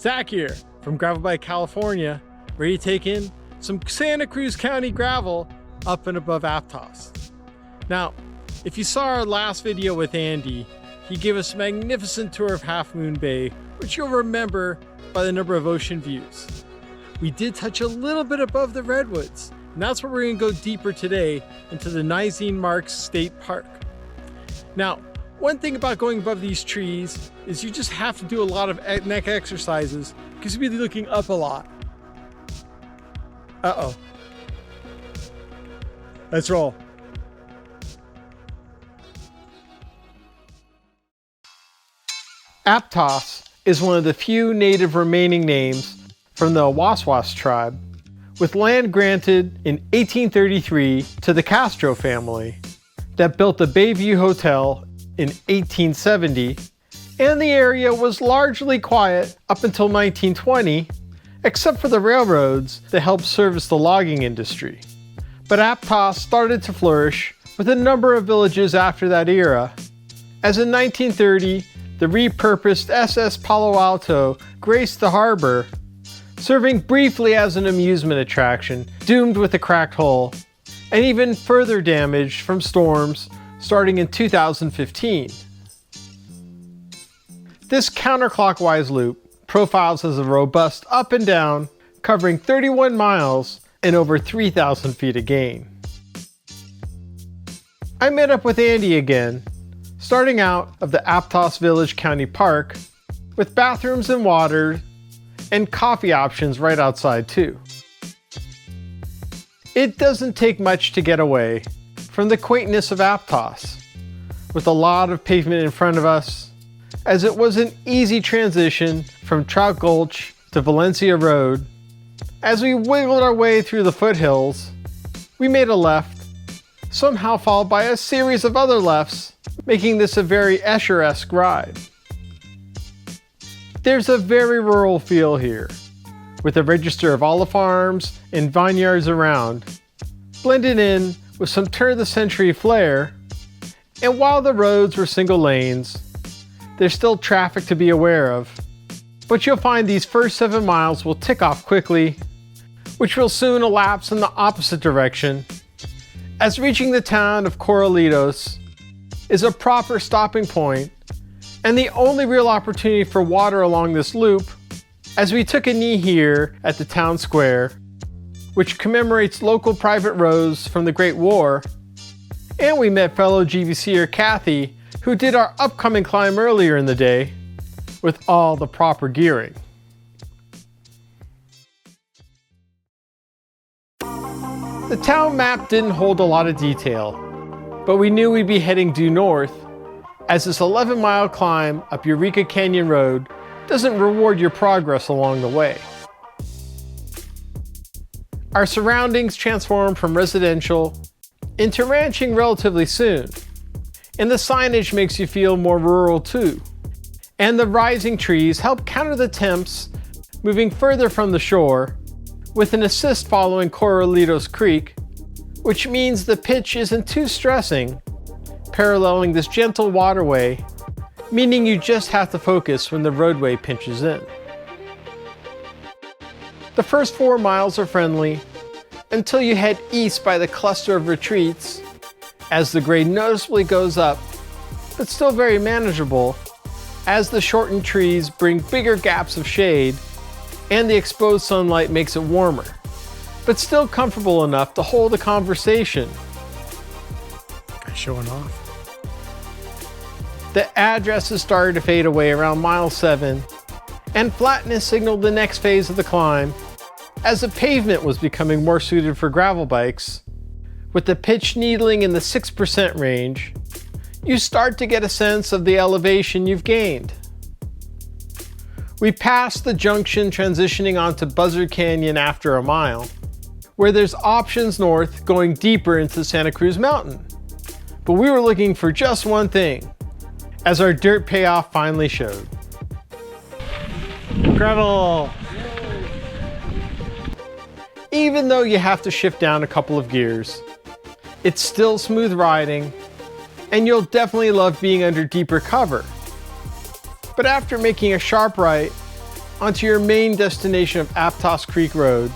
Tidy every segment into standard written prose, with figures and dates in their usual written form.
Zach here from Gravel Bike California, ready to take in some Santa Cruz County gravel up and above Aptos. Now, if you saw our last video with Andy, he gave us a magnificent tour of Half Moon Bay, which you'll remember by the number of ocean views. We did touch a little bit above the redwoods, and that's where we're going to go deeper today into the Nizene Marks State Park. Now, one thing about going above these trees is you just have to do a lot of neck exercises because you'll be looking up a lot. Uh-oh. Let's roll. Aptos is one of the few native remaining names from the Waswas tribe, with land granted in 1833 to the Castro family that built the Bayview Hotel in 1870, and the area was largely quiet up until 1920, except for the railroads that helped service the logging industry. But Aptos started to flourish with a number of villages after that era, as in 1930, the repurposed SS Palo Alto graced the harbor, serving briefly as an amusement attraction, doomed with a cracked hull, and even further damaged from storms starting in 2015. This counterclockwise loop profiles as a robust up and down, covering 31 miles and over 3,000 feet of gain. I met up with Andy again, starting out of the Aptos Village County Park, with bathrooms and water and coffee options right outside too. It doesn't take much to get away from the quaintness of Aptos, with a lot of pavement in front of us, as it was an easy transition from Trout Gulch to Valencia Road. As we wiggled our way through the foothills, we made a left, somehow followed by a series of other lefts, making this a very Escher-esque ride. There's a very rural feel here, with a register of olive farms and vineyards around, blended in with some turn-of-the-century flair. And while the roads were single lanes, there's still traffic to be aware of. But you'll find these first 7 miles will tick off quickly, which will soon elapse in the opposite direction, as reaching the town of Corallitos is a proper stopping point and the only real opportunity for water along this loop, as we took a knee here at the town square, which commemorates local private roads from the Great War, and we met fellow GVCer Kathy, who did our upcoming climb earlier in the day with all the proper gearing. The town map didn't hold a lot of detail, but we knew we'd be heading due north, as this 11-mile climb up Eureka Canyon Road doesn't reward your progress along the way. Our surroundings transformed from residential into ranching relatively soon, and the signage makes you feel more rural too. And the rising trees help counter the temps moving further from the shore, with an assist following Corallitos Creek, which means the pitch isn't too stressing, paralleling this gentle waterway, meaning you just have to focus when the roadway pinches in. The first 4 miles are friendly until you head east by the cluster of retreats, as the grade noticeably goes up, but still very manageable, as the shortened trees bring bigger gaps of shade and the exposed sunlight makes it warmer, but still comfortable enough to hold a conversation. Showing off. The addresses started to fade away around mile 7, and flatness signaled the next phase of the climb, as the pavement was becoming more suited for gravel bikes. With the pitch needling in the 6% range, you start to get a sense of the elevation you've gained. We passed the junction, transitioning onto Buzzard Canyon after a mile, where there's options north going deeper into Santa Cruz Mountain. But we were looking for just one thing, as our dirt payoff finally showed. Gravel! Even though you have to shift down a couple of gears, it's still smooth riding, and you'll definitely love being under deeper cover. But after making a sharp right, onto your main destination of Aptos Creek Road.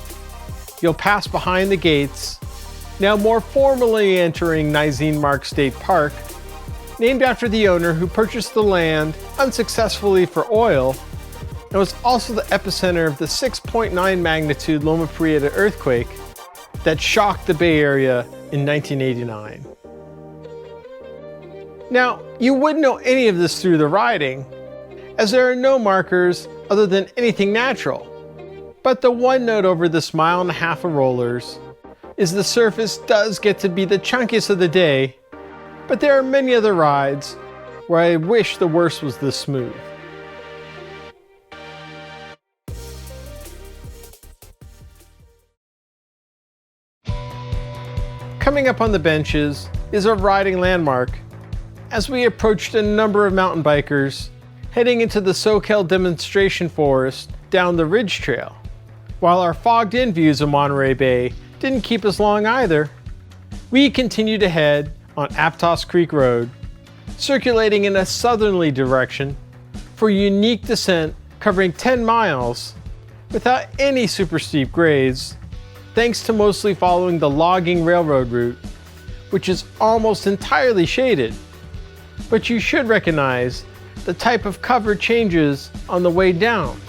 You'll pass behind the gates, now more formally entering Nizine Mark State Park, named after the owner who purchased the land unsuccessfully for oil and was also the epicenter of the 6.9 magnitude Loma Prieta earthquake that shocked the Bay Area in 1989. Now, you wouldn't know any of this through the riding, as there are no markers other than anything natural. But the one note over this 1.5 miles of rollers is the surface does get to be the chunkiest of the day, but there are many other rides where I wish the worst was this smooth. Coming up on the benches is a riding landmark as we approached a number of mountain bikers heading into the SoCal demonstration forest down the Ridge Trail. While our fogged-in views of Monterey Bay didn't keep us long either, we continued ahead on Aptos Creek Road, circulating in a southerly direction for a unique descent covering 10 miles without any super steep grades, thanks to mostly following the logging railroad route, which is almost entirely shaded. But you should recognize the type of cover changes on the way down.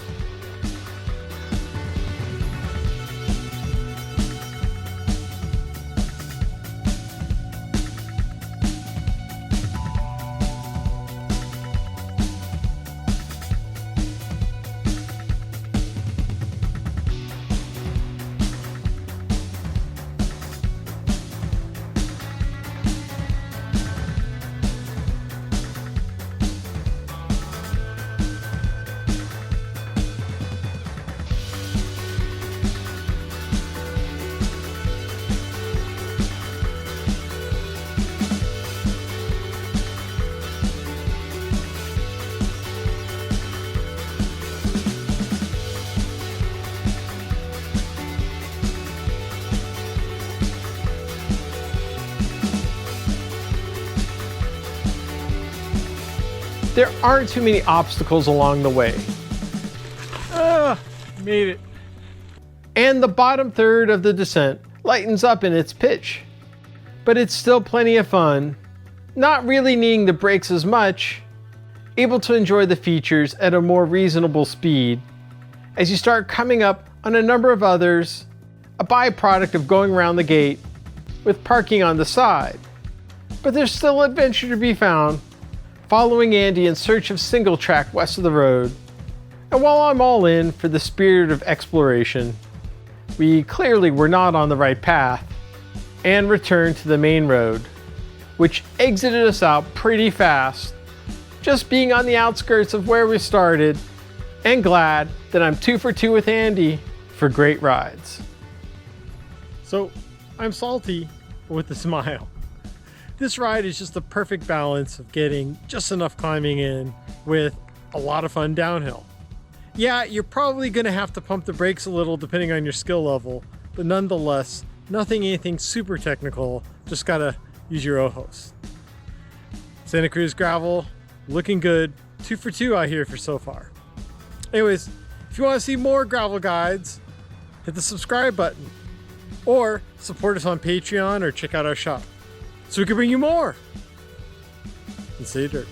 There aren't too many obstacles along the way. Made it. And the bottom third of the descent lightens up in its pitch. But it's still plenty of fun, not really needing the brakes as much, able to enjoy the features at a more reasonable speed as you start coming up on a number of others, a byproduct of going around the gate with parking on the side. But there's still adventure to be found following Andy in search of single track west of the road. And while I'm all in for the spirit of exploration, we clearly were not on the right path and returned to the main road, which exited us out pretty fast, just being on the outskirts of where we started, and glad that I'm 2 for 2 with Andy for great rides. So I'm salty with a smile. This ride is just the perfect balance of getting just enough climbing in with a lot of fun downhill. Yeah, you're probably going to have to pump the brakes a little depending on your skill level, but nonetheless, anything super technical, just gotta use your ojos. Santa Cruz gravel, looking good, 2 for 2 out here for so far. Anyways, if you want to see more gravel guides, hit the subscribe button, or support us on Patreon or check out our shop so we can bring you more. And stay dirt.